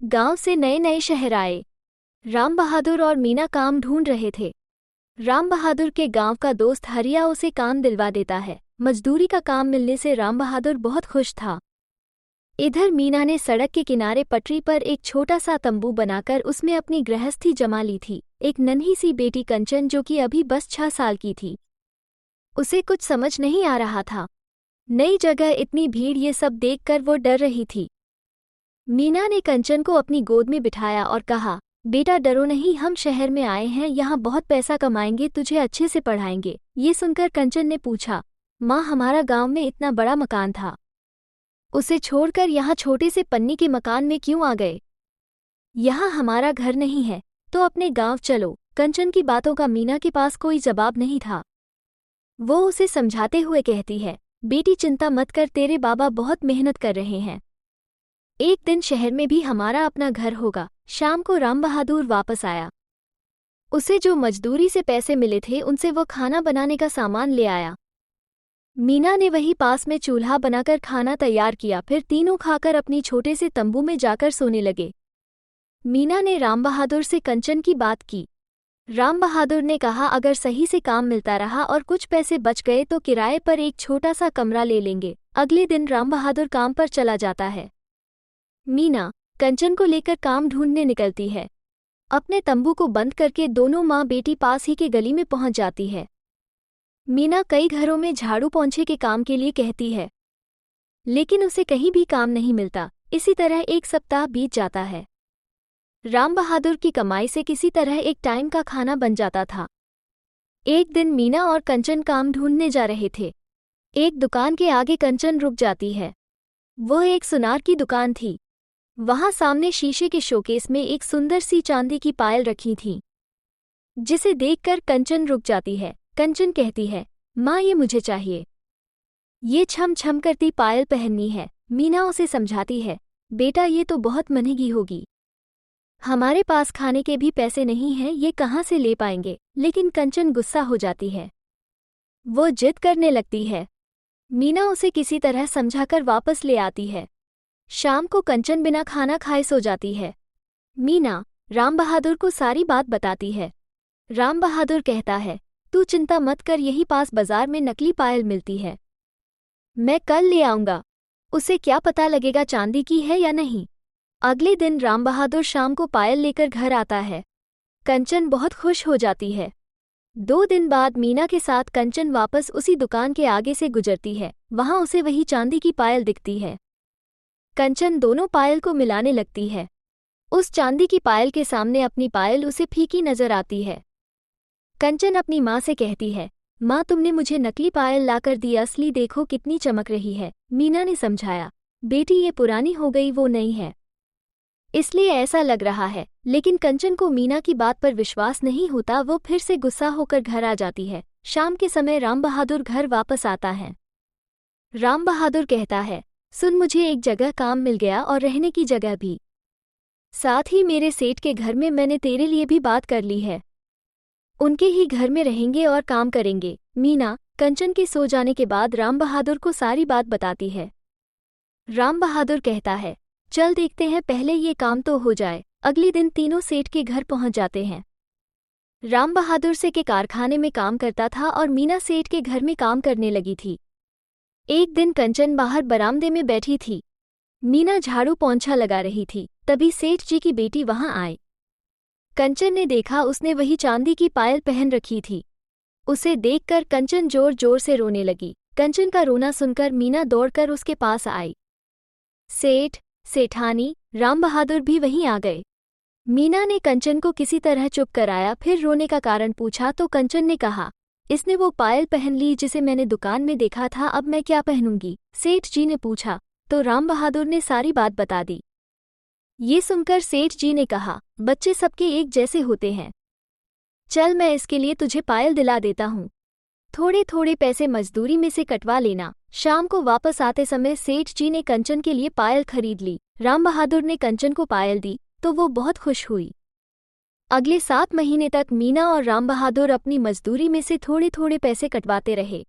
गांव से नए नए शहर आए। राम बहादुर और मीना काम ढूंढ रहे थे। राम बहादुर के गांव का दोस्त हरिया उसे काम दिलवा देता है। मजदूरी का काम मिलने से राम बहादुर बहुत खुश था। इधर मीना ने सड़क के किनारे पटरी पर एक छोटा सा तंबू बनाकर उसमें अपनी गृहस्थी जमा ली थी। एक नन्ही सी बेटी कंचन, जो कि अभी बस 6 साल की थी, उसे कुछ समझ नहीं आ रहा था। नई जगह, इतनी भीड़, ये सब देखकर वो डर रही थी। मीना ने कंचन को अपनी गोद में बिठाया और कहा, बेटा डरो नहीं, हम शहर में आए हैं, यहाँ बहुत पैसा कमाएंगे, तुझे अच्छे से पढ़ाएंगे। ये सुनकर कंचन ने पूछा, माँ हमारा गांव में इतना बड़ा मकान था, उसे छोड़कर यहाँ छोटे से पन्नी के मकान में क्यों आ गए? यहाँ हमारा घर नहीं है, तो अपने गांव चलो। कंचन की बातों का मीना के पास कोई जवाब नहीं था। वो उसे समझाते हुए कहती है, बेटी चिंता मत कर, तेरे बाबा बहुत मेहनत कर रहे हैं, एक दिन शहर में भी हमारा अपना घर होगा। शाम को राम बहादुर वापस आया। उसे जो मजदूरी से पैसे मिले थे उनसे वो खाना बनाने का सामान ले आया। मीना ने वहीं पास में चूल्हा बनाकर खाना तैयार किया। फिर तीनों खाकर अपनी छोटे से तंबू में जाकर सोने लगे। मीना ने राम बहादुर से कंचन की बात की। राम बहादुर ने कहा, अगर सही से काम मिलता रहा और कुछ पैसे बच गए तो किराए पर एक छोटा सा कमरा ले लेंगे। अगले दिन राम बहादुर काम पर चला जाता है। मीना कंचन को लेकर काम ढूंढने निकलती है। अपने तंबू को बंद करके दोनों माँ बेटी पास ही के गली में पहुंच जाती है। मीना कई घरों में झाड़ू पोंछे के काम के लिए कहती है, लेकिन उसे कहीं भी काम नहीं मिलता। इसी तरह एक सप्ताह बीत जाता है। राम बहादुर की कमाई से किसी तरह एक टाइम का खाना बन जाता था। एक दिन मीना और कंचन काम ढूंढने जा रहे थे। एक दुकान के आगे कंचन रुक जाती है। वह एक सुनार की दुकान थी। वहां सामने शीशे के शोकेस में एक सुंदर सी चांदी की पायल रखी थी, जिसे देखकर कंचन रुक जाती है। कंचन कहती है, माँ ये मुझे चाहिए, ये छम छम करती पायल पहननी है। मीना उसे समझाती है, बेटा ये तो बहुत महंगी होगी, हमारे पास खाने के भी पैसे नहीं हैं, ये कहाँ से ले पाएंगे। लेकिन कंचन गुस्सा हो जाती है। वो जिद करने लगती है। मीना उसे किसी तरह समझाकर वापस ले आती है। शाम को कंचन बिना खाना खाए सो जाती है। मीना राम बहादुर को सारी बात बताती है। राम बहादुर कहता है, तू चिंता मत कर, यही पास बाजार में नकली पायल मिलती है, मैं कल ले आऊंगा, उसे क्या पता लगेगा चांदी की है या नहीं। अगले दिन राम बहादुर शाम को पायल लेकर घर आता है। कंचन बहुत खुश हो जाती है। 2 दिन बाद मीना के साथ कंचन वापस उसी दुकान के आगे से गुजरती है। वहां उसे वही चांदी की पायल दिखती है। कंचन दोनों पायल को मिलाने लगती है। उस चांदी की पायल के सामने अपनी पायल उसे फीकी नजर आती है। कंचन अपनी माँ से कहती है, माँ तुमने मुझे नकली पायल लाकर दी, असली देखो कितनी चमक रही है। मीना ने समझाया, बेटी ये पुरानी हो गई, वो नई है, इसलिए ऐसा लग रहा है। लेकिन कंचन को मीना की बात पर विश्वास नहीं होता। वो फिर से गुस्सा होकर घर आ जाती है। शाम के समय राम बहादुर घर वापस आता है। राम बहादुर कहता है, सुन, मुझे एक जगह काम मिल गया और रहने की जगह भी, साथ ही मेरे सेठ के घर में मैंने तेरे लिए भी बात कर ली है, उनके ही घर में रहेंगे और काम करेंगे। मीना कंचन के सो जाने के बाद राम बहादुर को सारी बात बताती है। राम बहादुर कहता है, चल देखते हैं, पहले ये काम तो हो जाए। अगले दिन तीनों सेठ के घर पहुंच जाते हैं। राम बहादुर से के कारखाने में काम करता था और मीना सेठ के घर में काम करने लगी थी। एक दिन कंचन बाहर बरामदे में बैठी थी। मीना झाड़ू पोंछा लगा रही थी। तभी सेठ जी की बेटी वहां आई। कंचन ने देखा उसने वही चांदी की पायल पहन रखी थी। उसे देखकर कंचन जोर जोर से रोने लगी। कंचन का रोना सुनकर मीना दौड़कर उसके पास आई। सेठ, सेठानी, राम बहादुर भी वहीं आ गए। मीना ने कंचन को किसी तरह चुप कराया। फिर रोने का कारण पूछा तो कंचन ने कहा, इसने वो पायल पहन ली जिसे मैंने दुकान में देखा था, अब मैं क्या पहनूंगी। सेठ जी ने पूछा तो राम बहादुर ने सारी बात बता दी। ये सुनकर सेठ जी ने कहा, बच्चे सबके एक जैसे होते हैं, चल मैं इसके लिए तुझे पायल दिला देता हूँ, थोड़े थोड़े पैसे मजदूरी में से कटवा लेना। शाम को वापस आते समय सेठ जी ने कंचन के लिए पायल खरीद ली। राम बहादुर ने कंचन को पायल दी तो वो बहुत खुश हुई। अगले 7 महीने तक मीना और राम बहादुर अपनी मजदूरी में से थोड़े थोड़े पैसे कटवाते रहे।